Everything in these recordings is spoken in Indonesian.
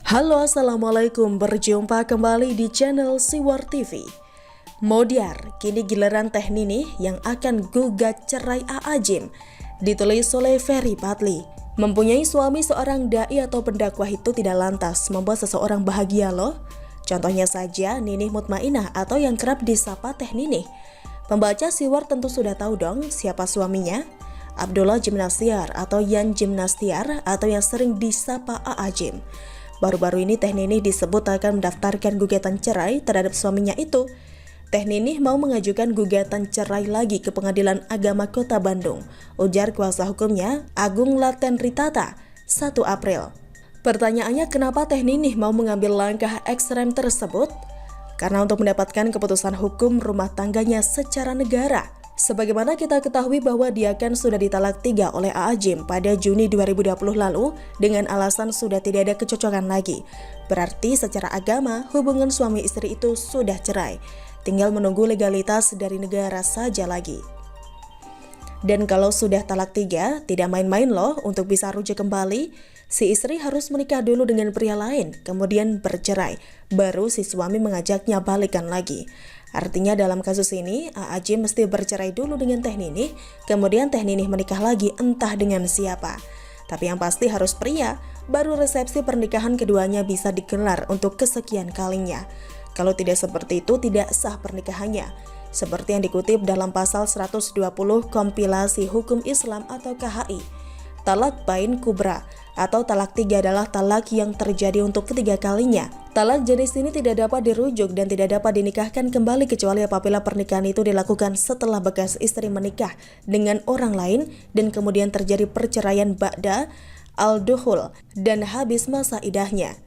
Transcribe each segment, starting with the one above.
Halo, assalamualaikum. Berjumpa kembali di channel Siwar TV. Modiar, kini giliran Teh Ninih yang akan gugat cerai A.A. Gym. Ditulis oleh Ferry Patli. Mempunyai suami seorang dai atau pendakwah itu tidak lantas membuat seseorang bahagia loh. Contohnya saja Ninih Mutmainah atau yang kerap disapa Teh Ninih. Pembaca Siwar tentu sudah tahu dong siapa suaminya. Abdullah Gymnastiar atau Yan Gymnastiar atau yang sering disapa A.A. Gym. Baru-baru ini Teh Ninih disebut akan mendaftarkan gugatan cerai terhadap suaminya itu. Teh Ninih mau mengajukan gugatan cerai lagi ke Pengadilan Agama Kota Bandung, ujar kuasa hukumnya Agung Laten Ritata 1 April. Pertanyaannya, kenapa Teh Ninih mau mengambil langkah ekstrem tersebut? Karena untuk mendapatkan keputusan hukum rumah tangganya secara negara. Sebagaimana kita ketahui bahwa dia kan sudah ditalak 3 oleh A.A. Gym pada Juni 2020 lalu dengan alasan sudah tidak ada kecocokan lagi. Berarti secara agama hubungan suami istri itu sudah cerai. Tinggal menunggu legalitas dari negara saja lagi. Dan kalau sudah talak 3, tidak main-main loh untuk bisa rujuk kembali. Si istri harus menikah dulu dengan pria lain, kemudian bercerai. Baru si suami mengajaknya balikan lagi. Artinya dalam kasus ini, A.A. Gym mesti bercerai dulu dengan Teh Ninih, kemudian Teh Ninih menikah lagi entah dengan siapa. Tapi yang pasti harus pria, baru resepsi pernikahan keduanya bisa digelar untuk kesekian kalinya. Kalau tidak seperti itu, tidak sah pernikahannya. Seperti yang dikutip dalam pasal 120 Kompilasi Hukum Islam atau KHI. Talak bain kubra atau talak 3 adalah talak yang terjadi untuk ketiga kalinya. Talak jenis ini tidak dapat dirujuk dan tidak dapat dinikahkan kembali kecuali apabila pernikahan itu dilakukan setelah bekas istri menikah dengan orang lain dan kemudian terjadi perceraian ba'da al-dukhul dan habis masa idahnya.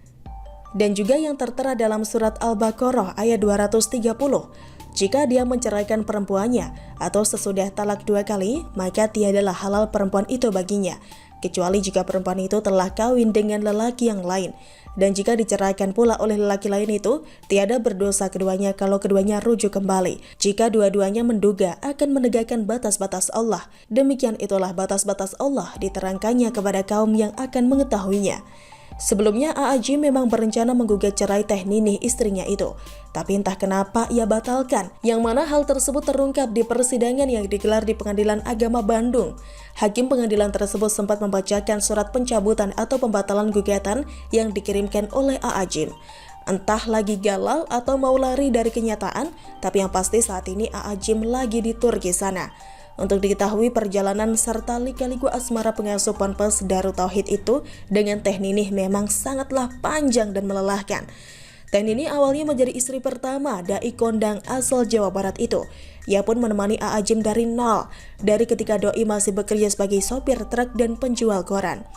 Dan juga yang tertera dalam surat Al-Baqarah ayat 230. Jika dia menceraikan perempuannya atau sesudah talak 2 kali, maka tiadalah halal perempuan itu baginya, kecuali jika perempuan itu telah kawin dengan lelaki yang lain. Dan jika diceraikan pula oleh lelaki lain itu, tiada berdosa keduanya kalau keduanya rujuk kembali, jika dua-duanya menduga akan menegakkan batas-batas Allah. Demikian itulah batas-batas Allah diterangkannya kepada kaum yang akan mengetahuinya. Sebelumnya A.A. Gym memang berencana menggugat cerai Teh Ninih istrinya itu. Tapi entah kenapa ia batalkan, yang mana hal tersebut terungkap di persidangan yang digelar di Pengadilan Agama Bandung. Hakim pengadilan tersebut sempat membacakan surat pencabutan atau pembatalan gugatan yang dikirimkan oleh A.A. Gym. Entah lagi galau atau mau lari dari kenyataan, tapi yang pasti saat ini A.A. Gym lagi di Turki sana. Untuk diketahui perjalanan serta lika-liku asmara pengasuh Ponpes Darut Tauhid itu dengan Teh Ninih memang sangatlah panjang dan melelahkan. Teh Ninih awalnya menjadi istri pertama dai kondang asal Jawa Barat itu. Ia pun menemani A.A. Gym dari nol, dari ketika doi masih bekerja sebagai sopir truk dan penjual koran.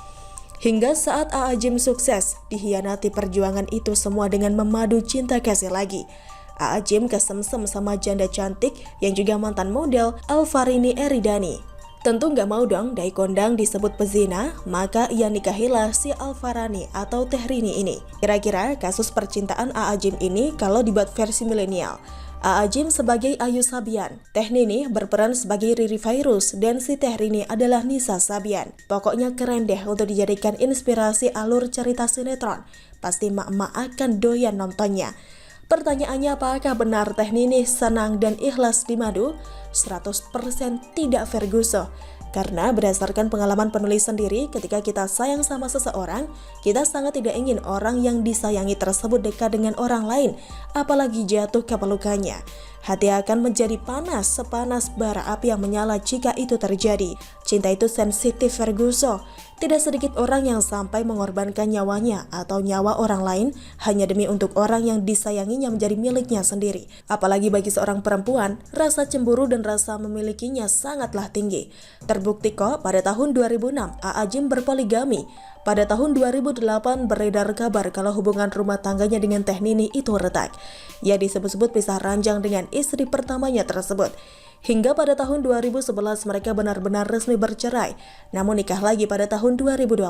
Hingga saat A.A. Gym sukses, dihianati perjuangan itu semua dengan memadu cinta kasih lagi. A.A. Gym kesemsem sama janda cantik yang juga mantan model Alvarini Eridani. Tentu nggak mau dong dai kondang disebut pezina, maka ia nikahilah si Alvarani atau Teh Rini ini. Kira-kira kasus percintaan A.A. Gym ini kalau dibuat versi milenial, A.A. Gym sebagai Ayu Sabian, Teh Ninih berperan sebagai Riri Fairuz, dan si Teh Rini adalah Nisa Sabian. Pokoknya keren deh untuk dijadikan inspirasi alur cerita sinetron. Pasti mak-mak akan doyan nontonnya. Pertanyaannya, apakah benar Teh Ninih senang dan ikhlas di madu? 100% tidak Ferguson. Karena berdasarkan pengalaman penulis sendiri, ketika kita sayang sama seseorang, kita sangat tidak ingin orang yang disayangi tersebut dekat dengan orang lain, apalagi jatuh ke pelukannya. Hati akan menjadi panas sepanas bara api yang menyala jika itu terjadi. Cinta itu sensitif Ferguson. Tidak sedikit orang yang sampai mengorbankan nyawanya atau nyawa orang lain hanya demi untuk orang yang disayanginya menjadi miliknya sendiri. Apalagi bagi seorang perempuan, rasa cemburu dan rasa memilikinya sangatlah tinggi. Terbukti kok pada tahun 2006 A.A. Gym berpoligami. Pada tahun 2008 beredar kabar kalau hubungan rumah tangganya dengan Teh Ninih itu retak. Ia disebut-sebut pisah ranjang dengan istri pertamanya tersebut. Hingga pada tahun 2011 mereka benar-benar resmi bercerai, namun nikah lagi pada tahun 2012.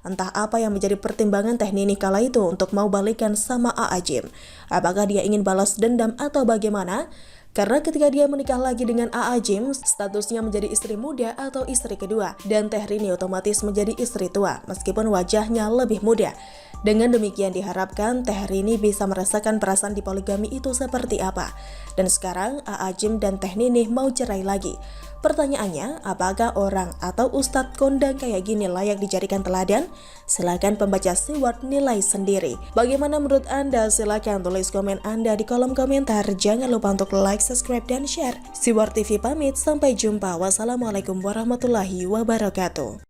Entah apa yang menjadi pertimbangan Teh Ninih kala itu untuk mau balikan sama A.A. Gym. Apakah dia ingin balas dendam atau bagaimana? Karena ketika dia menikah lagi dengan A.A. Gym, statusnya menjadi istri muda atau istri kedua, dan Teh Rini otomatis menjadi istri tua, meskipun wajahnya lebih muda. Dengan demikian diharapkan Teh Rini bisa merasakan perasaan di poligami itu seperti apa. Dan sekarang A.A. Gym dan Teh Ninih mau cerai lagi. Pertanyaannya, apakah orang atau ustadz kondang kayak gini layak dijadikan teladan? Silahkan pembaca Siward nilai sendiri. Bagaimana menurut Anda? Silahkan tulis komen Anda di kolom komentar. Jangan lupa untuk like, subscribe, dan share. Siward TV pamit, sampai jumpa. Wassalamualaikum warahmatullahi wabarakatuh.